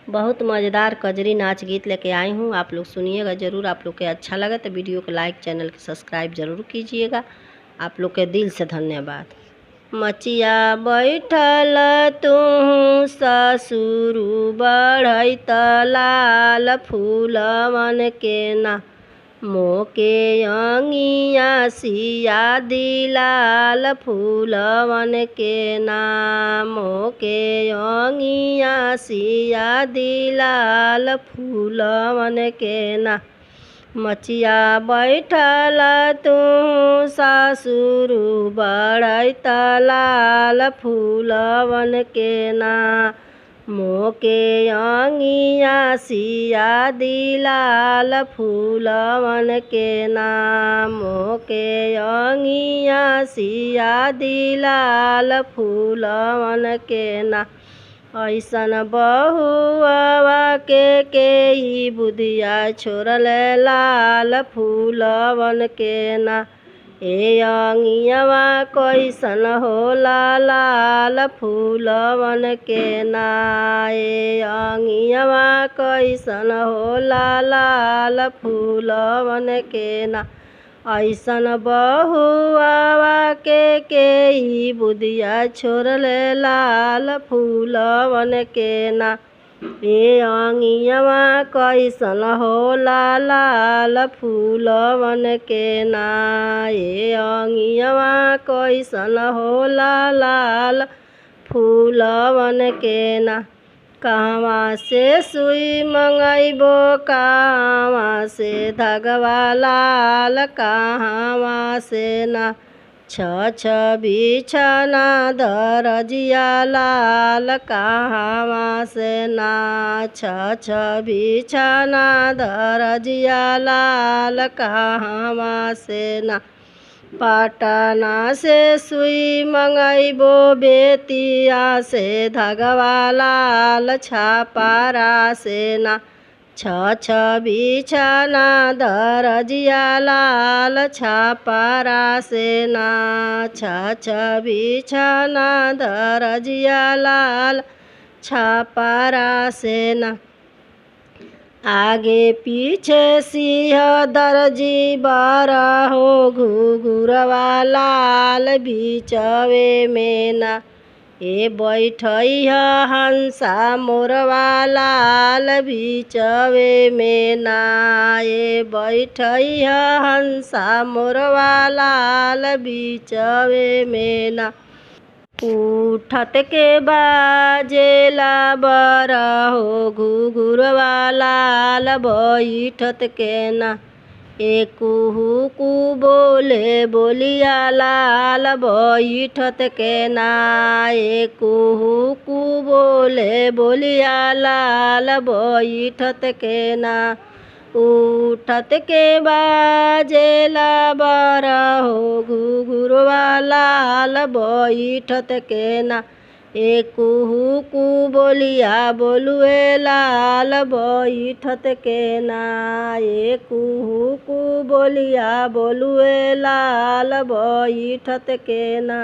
बहुत मज़ेदार कजरी नाच गीत लेके आई हूँ। आप लोग सुनिएगा ज़रूर। आप लोग के अच्छा लगे तो वीडियो को लाइक, चैनल को सब्सक्राइब ज़रूर कीजिएगा। आप लोग के दिल से धन्यवाद। मचिया बैठल तू ससुर बढ़ैत लाल फूलवन के ना, मोके अंगिया सिया दिलाल फूलवन के ना, मोके अंगिया सिया दिलाल फूलवन के ना। मचिया बैठल तू ससुर बढ़ैत लाल फूलवन के ना, मोके अंगिया सिया दिलाल फूलवन के ना, मोके अंगिया सिया दिलाल फूलवन के ना। ऐसन बहुआ के ही बुधिया छोड़ले लाल फूलवन के ना, ए अंगियावा कैसन होला लाल फूलवन के ना, ए अंगियावा कैसन होला लाल फूलवन के ना। ऐसन बहुआ के ही बुधिया छोड़ले लाल फूलवन के ना, ए अंगियावा कैसन होला लाल फूलवन के ना, ए अंगियावा कैसन होला लाल फूलवन के ना। कहवा से सुई मंगैबो, कहवा से धगवा लाल, कहवा से ना छ बिछना दरजिया लाल, कहवा से ना छ बिछना दरजिया लाल, कहवा से ना। पटना से सुई मंगैबो, बेतिया से धगवा लाल, छापारा से ना छ बिछना दरजिया लाल, छापारा से ना छ बिछना दरजिया लाल, छापारा से ना। आगे पीछे सिंह दर्जी बारहो, घुघुरवा लाल बीचवे में ना, ए बैठैया हंसा मोरवा लाल बीचवे में ना, ए बैठैया हंसा मोरवा लाल बीचवे में ना। उठत के बाजेला बरहो, घुघुरवा लाल बैठत के ना, ए कुहू कु बोले बोलिया लाल बैठत के ना, ए कुहू कु बोले बोलिया लाल बैठत के ना। उठत के बाजेला बरहो, घुघुरवा लाल बैठत के ना, ए कुहू कु बोलिया बोलुए लाल बैठत के ना, ए कुहू कु बोलिया बोलुए लाल बैठत के ना।